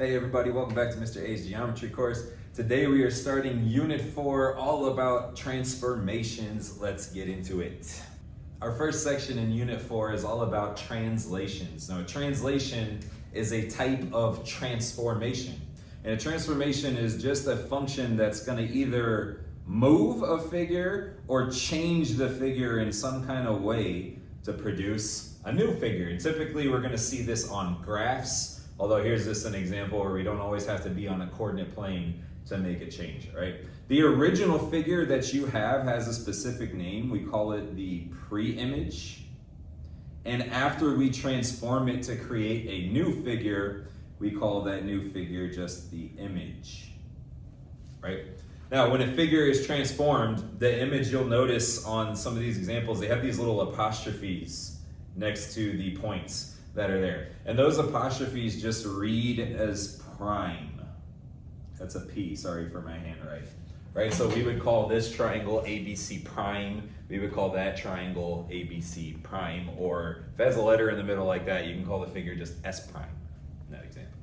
Hey everybody, welcome back to Mr. A's Geometry course. Today we are starting Unit 4, all about transformations. Let's get into it. Our first section in Unit 4 is all about translations. Now, a translation is a type of transformation. And a transformation is just a function that's going to either move a figure or change the figure in some kind of way to produce a new figure. And typically we're going to see this on graphs. Although here's just an example where we don't always have to be on a coordinate plane to make a change, right? The original figure that you have has a specific name. We call it the pre-image. And after we transform it to create a new figure, we call that new figure just the image, right? Now, when a figure is transformed, the image, you'll notice on some of these examples, they have these little apostrophes next to the points that are there. And those apostrophes just read as prime. That's a P, sorry for my handwriting. Right, so we would call this triangle ABC prime. We would call that triangle ABC prime. Or if it has a letter in the middle like that, you can call the figure just S prime in that example.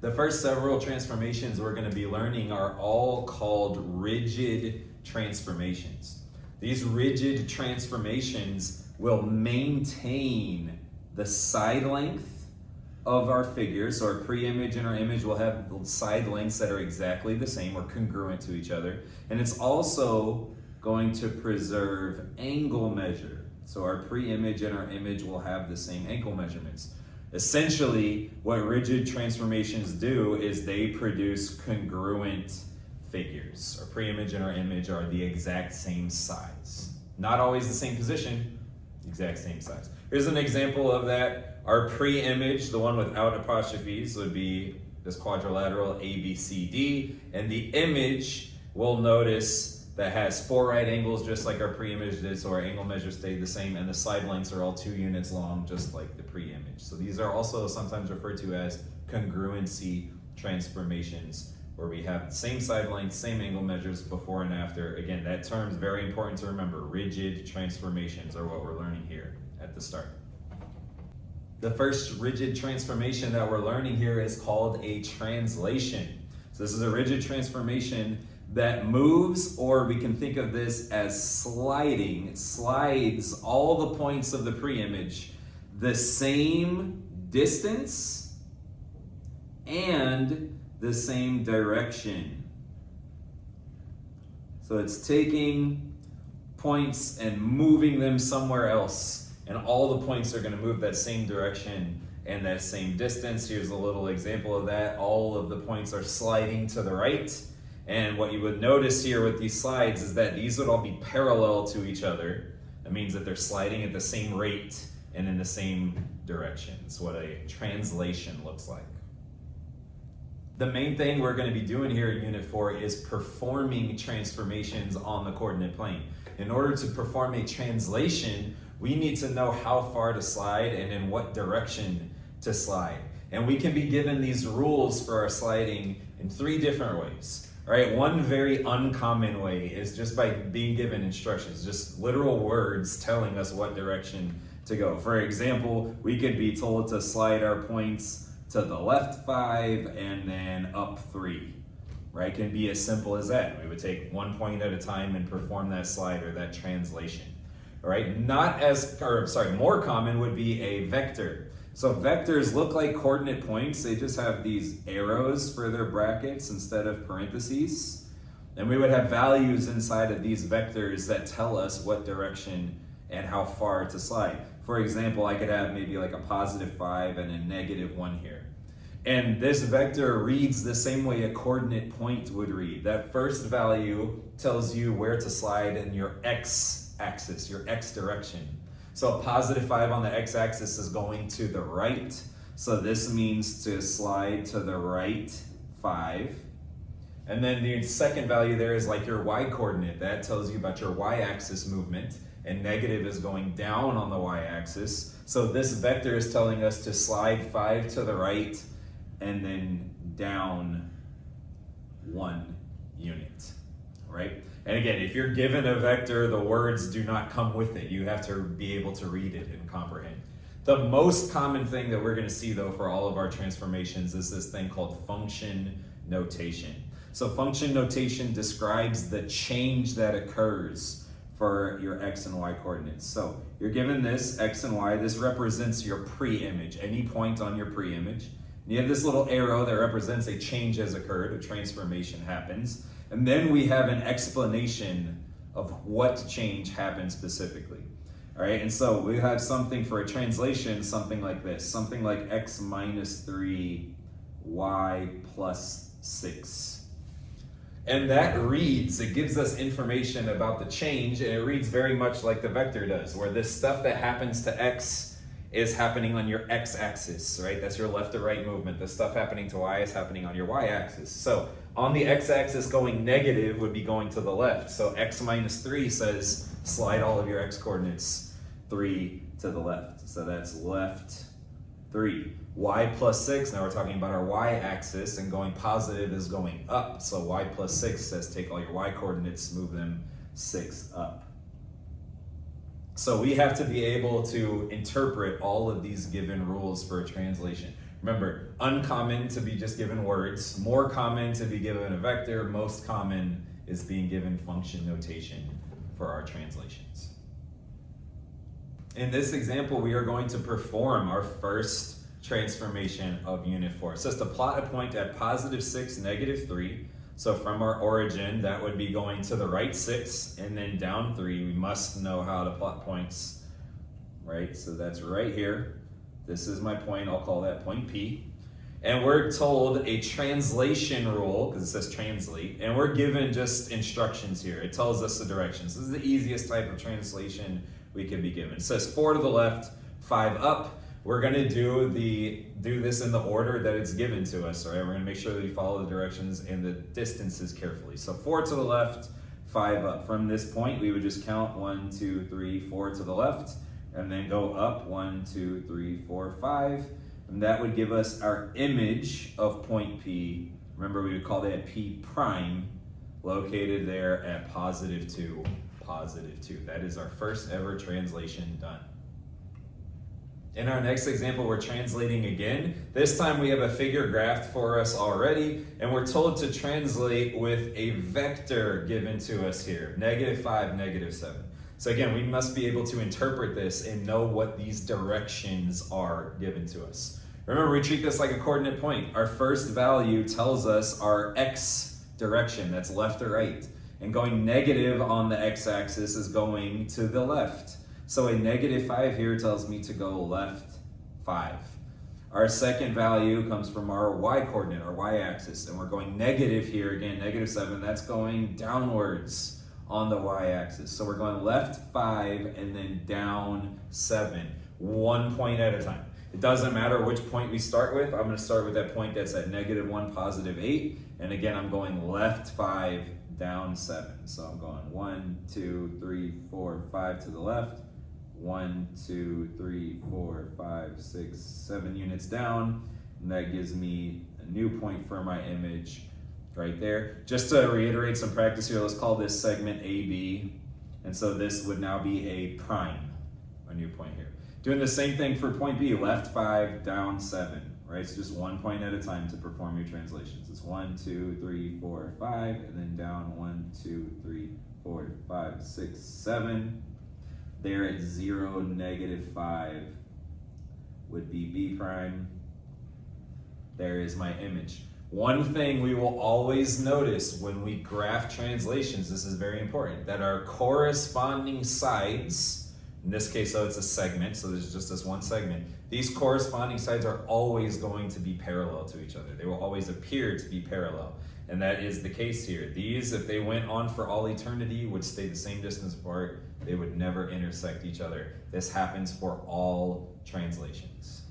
The first several transformations we're going to be learning are all called rigid transformations. These rigid transformations will maintain the side length of our figure. So our pre-image and our image will have side lengths that are exactly the same or congruent to each other. And it's also going to preserve angle measure. So our pre-image and our image will have the same angle measurements. Essentially, what rigid transformations do is they produce congruent figures. Our pre-image and our image are the exact same size. Not always the same position, exact same size. Here's an example of that. Our pre-image, the one without apostrophes, would be this quadrilateral ABCD, and the image, we'll notice that has 4 right angles just like our pre-image did, so our angle measure stayed the same, and the side lengths are all 2 units long just like the pre-image. So these are also sometimes referred to as congruency transformations, where we have the same side lengths, same angle measures before and after. Again, that term is very important to remember. Rigid transformations are what we're learning here at the start. The first rigid transformation that we're learning here is called a translation. So this is a rigid transformation that moves, or we can think of this as sliding. It slides all the points of the pre-image the same distance and the same direction. So it's taking points and moving them somewhere else. And all the points are going to move that same direction and that same distance. Here's a little example of that. All of the points are sliding to the right. And what you would notice here with these slides is that these would all be parallel to each other. That means that they're sliding at the same rate and in the same direction. That's what a translation looks like. The main thing we're going to be doing here in Unit 4 is performing transformations on the coordinate plane. In order to perform a translation, we need to know how far to slide and in what direction to slide. And we can be given these rules for our sliding in 3 different ways. All right, one very uncommon way is just by being given instructions, just literal words telling us what direction to go. For example, we could be told to slide our points to the left 5 and then up 3. Right? It can be as simple as that. We would take 1 point at a time and perform that slide or that translation. All right? More common would be a vector. So vectors look like coordinate points. They just have these arrows for their brackets instead of parentheses. And we would have values inside of these vectors that tell us what direction and how far to slide. For example, I could have maybe like a +5 and a -1 here. And this vector reads the same way a coordinate point would read. That first value tells you where to slide in your x-axis, your x direction. So a +5 on the x-axis is going to the right. So this means to slide to the right 5. And then the second value there is like your y-coordinate. That tells you about your y-axis movement. And negative is going down on the y-axis. So this vector is telling us to slide 5 to the right and then down 1 unit, right? And again, if you're given a vector, the words do not come with it. You have to be able to read it and comprehend. The most common thing that we're going to see though for all of our transformations is this thing called function notation. So function notation describes the change that occurs for your x and y coordinates. So you're given this x and y, this represents your pre-image, any point on your pre-image. You have this little arrow that represents a change has occurred, a transformation happens. And then we have an explanation of what change happened specifically. All right, and so we have something for a translation, something like this, something like x minus 3, y plus 6. And that reads, it gives us information about the change, and it reads very much like the vector does, where this stuff that happens to x is happening on your x-axis, right? That's your left to right movement. The stuff happening to y is happening on your y-axis. So on the x-axis, going negative would be going to the left. So x minus 3 says slide all of your x coordinates 3 to the left. So that's left 3. Y plus 6, now we're talking about our y-axis, and going positive is going up. So y plus 6 says take all your y coordinates, move them 6 up. So we have to be able to interpret all of these given rules for a translation. Remember, uncommon to be just given words, more common to be given a vector, most common is being given function notation for our translations. In this example, we are going to perform our first transformation of unit 4. It says to plot a point at positive 6, negative 3. So from our origin, that would be going to the right 6 and then down 3. We must know how to plot points, right? So that's right here. This is my point. I'll call that point P. And we're told a translation rule, because it says translate, and we're given just instructions here. It tells us the directions. This is the easiest type of translation we can be given. It says 4 to the left, 5 up. We're going to do this in the order that it's given to us, right? We're going to make sure that we follow the directions and the distances carefully. So 4 to the left, 5 up. From this point, we would just count 1, 2, 3, 4 to the left, and then go up 1, 2, 3, 4, 5. And that would give us our image of point P. Remember, we would call that P prime, located there at positive 2, positive 2. That is our first ever translation done. In our next example, we're translating again. This time we have a figure graphed for us already, and we're told to translate with a vector given to us here, negative 5, negative 7. So again, we must be able to interpret this and know what these directions are given to us. Remember, we treat this like a coordinate point. Our first value tells us our x direction, that's left or right. And going negative on the x-axis is going to the left. So a negative 5 here tells me to go left 5. Our second value comes from our y-coordinate, our y-axis, and we're going negative here, again, negative 7, that's going downwards on the y-axis. So we're going left 5 and then down 7, 1 point at a time. It doesn't matter which point we start with. I'm going to start with that point that's at negative 1, positive 8, and again, I'm going left 5, down 7. So I'm going 1, 2, 3, 4, 5 to the left. 1, 2, 3, 4, 5, 6, 7 units down, and that gives me a new point for my image right there. Just to reiterate some practice here, let's call this segment AB, and so this would now be a prime, a new point here. Doing the same thing for point B, left 5, down 7, right? So just 1 point at a time to perform your translations. It's 1, 2, 3, 4, 5, and then down 1, 2, 3, 4, 5, 6, 7. There at 0, negative 5 would be B prime. There is my image. One thing we will always notice when we graph translations, this is very important, that our corresponding sides, in this case, so it's a segment, so there's just this one segment, these corresponding sides are always going to be parallel to each other. They will always appear to be parallel. And that is the case here. These, if they went on for all eternity, would stay the same distance apart. They would never intersect each other. This happens for all translations.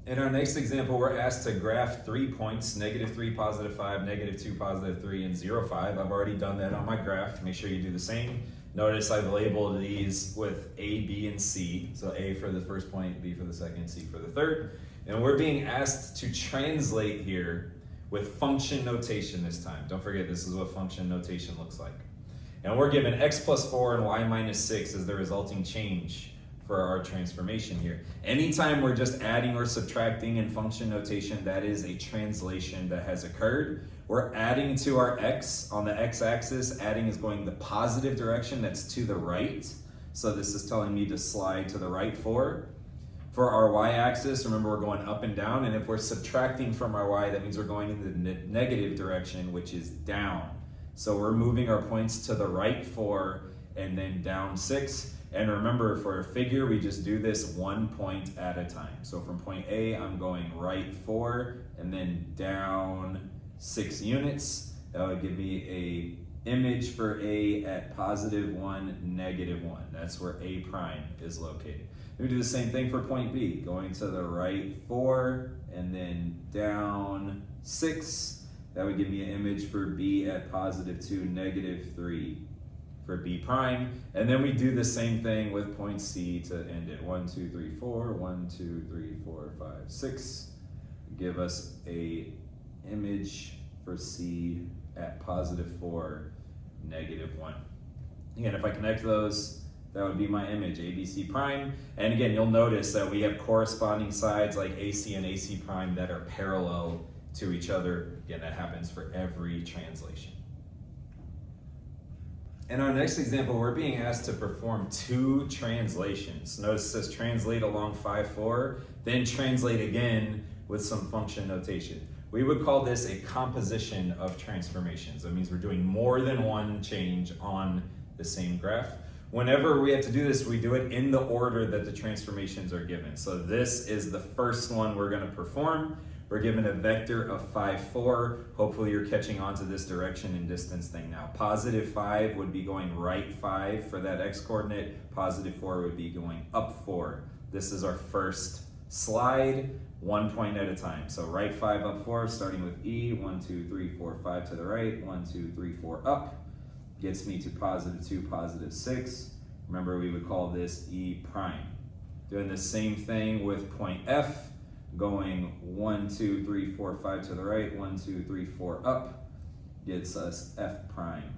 In our next example, we're asked to graph 3 points, negative 3, positive 5, negative 2, positive 3, and 0, 5. I've already done that on my graph. Make sure you do the same. Notice I've labeled these with A, B, and C. So A for the first point, B for the second, C for the third. And we're being asked to translate here with function notation this time. Don't forget, this is what function notation looks like. And we're given x plus 4 and y minus 6 as the resulting change for our transformation here. Anytime we're just adding or subtracting in function notation, that is a translation that has occurred. We're adding to our x on the x-axis. Adding is going the positive direction, that's to the right. So this is telling me to slide to the right 4. For our y-axis, remember we're going up and down, and if we're subtracting from our y, that means we're going in the negative direction, which is down. So we're moving our points to the right 4 and then down 6. And remember, for a figure, we just do this 1 point at a time. So from point A, I'm going right 4 and then down 6 units. That would give me a image for A at +1, -1. That's where A prime is located. We do the same thing for point B, going to the right 4 and then down 6. That would give me an image for B at +2, -3 for B prime. And then we do the same thing with point C to end it. 1, 2, 3, 4, 1, 2, 3, 4, 5, 6. Give us a image for C at +4, -1. Again, if I connect those, that would be my image, ABC prime. And again, you'll notice that we have corresponding sides like AC and AC prime that are parallel to each other. Again, that happens for every translation. In our next example, we're being asked to perform 2 translations. Notice it says translate along 5-4, then translate again with some function notation. We would call this a composition of transformations. That means we're doing more than one change on the same graph. Whenever we have to do this, we do it in the order that the transformations are given. So this is the first one we're going to perform. We're given a vector of 5-4. Hopefully you're catching on to this direction and distance thing now. +5 would be going right 5 for that x-coordinate. +4 would be going up 4. This is our first slide, 1 point at a time. So right 5, up 4, starting with E, 1, 2, 3, 4, 5 to the right, 1, 2, 3, 4 up. Gets me to +2, +6. Remember, we would call this E prime. Doing the same thing with point F, going 1, 2, 3, 4, 5 to the right, 1, 2, 3, 4 up, gets us F prime.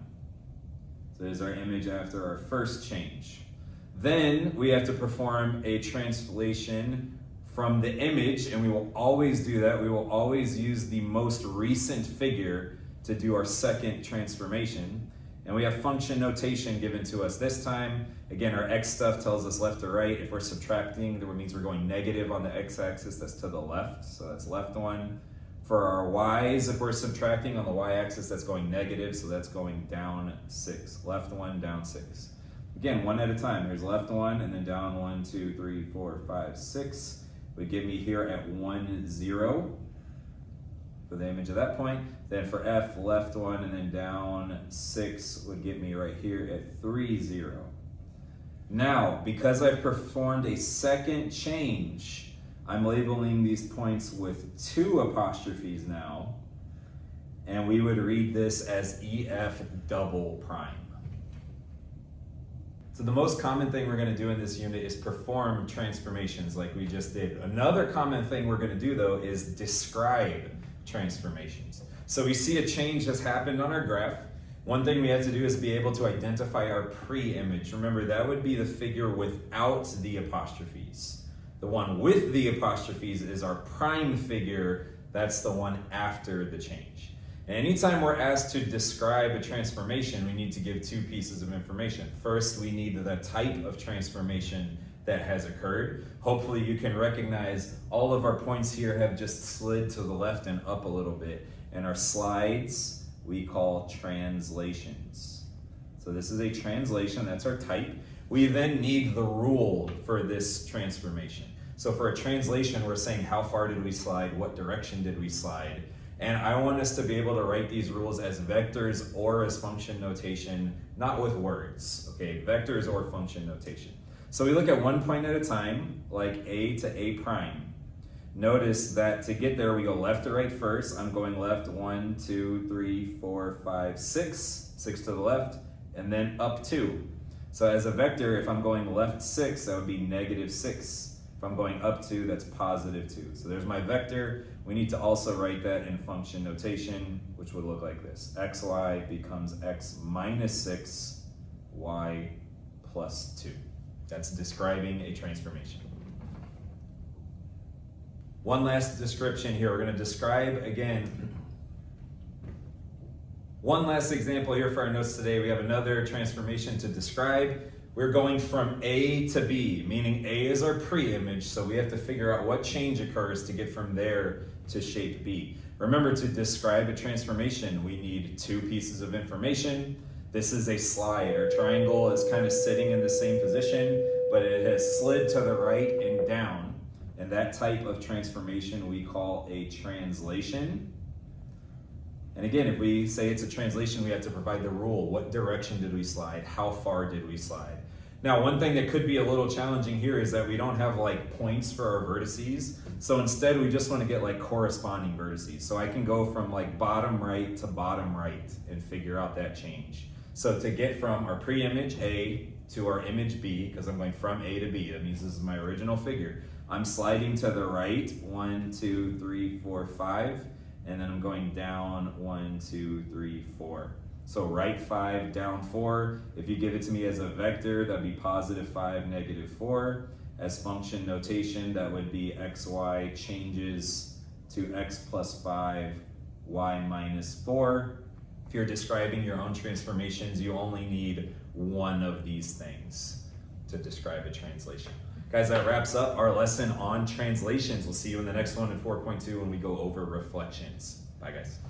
So there's our image after our first change. Then we have to perform a translation from the image, and we will always do that. We will always use the most recent figure to do our second transformation. And we have function notation given to us this time. Again, our x stuff tells us left to right. If we're subtracting, that means we're going negative on the x-axis, that's to the left, so that's left 1. For our y's, if we're subtracting on the y-axis, that's going negative, so that's going down 6. Left 1, down 6. Again, 1 at a time. There's left 1, and then down 1, 2, 3, 4, 5, 6. Would give me here at 1, 0. For the image of that point. Then for F, left 1 and then down 6 would get me right here at 3, 0. Now, because I've performed a second change, I'm labeling these points with 2 apostrophes now, and we would read this as EF double prime. So the most common thing we're going to do in this unit is perform transformations like we just did. Another common thing we're going to do though is describe transformations. So we see a change has happened on our graph. One thing we have to do is be able to identify our pre-image. Remember, that would be the figure without the apostrophes. The one with the apostrophes is our prime figure. That's the one after the change. And anytime we're asked to describe a transformation, we need to give 2 pieces of information. First, we need the type of transformation that has occurred. Hopefully you can recognize all of our points here have just slid to the left and up a little bit. And our slides we call translations. So this is a translation, that's our type. We then need the rule for this transformation. So for a translation, we're saying how far did we slide, what direction did we slide. And I want us to be able to write these rules as vectors or as function notation, not with words, okay? Vectors or function notation. So we look at 1 point at a time, like A to A prime. Notice that to get there, we go left to right first. I'm going left 1, 2, 3, 4, 5, 6, 6 to the left, and then up 2. So as a vector, if I'm going left 6, that would be -6. If I'm going up 2, that's +2. So there's my vector. We need to also write that in function notation, which would look like this. xy becomes x minus 6, y plus 2. That's describing a transformation. One last description here. We're going to describe again. One last example here for our notes today. We have another transformation to describe. We're going from A to B, meaning A is our pre-image, so we have to figure out what change occurs to get from there to shape B. Remember, to describe a transformation, we need two pieces of information. This is a slide. Our triangle is kind of sitting in the same position, but it has slid to the right and down. And that type of transformation we call a translation. And again, if we say it's a translation, we have to provide the rule. What direction did we slide? How far did we slide? Now, one thing that could be a little challenging here is that we don't have like points for our vertices. So instead, we just want to get like corresponding vertices. So I can go from like bottom right to bottom right and figure out that change. So to get from our pre-image A to our image B, because I'm going from A to B, that means this is my original figure. I'm sliding to the right, 1, 2, 3, 4, 5. And then I'm going down 1, 2, 3, 4. So right 5, down 4. If you give it to me as a vector, that'd be positive 5, negative 4. As function notation, that would be xy changes to x plus 5, y minus 4. If you're describing your own transformations, you only need one of these things to describe a translation. Guys, that wraps up our lesson on translations. We'll see you in the next one in 4.2 when we go over reflections. Bye, guys.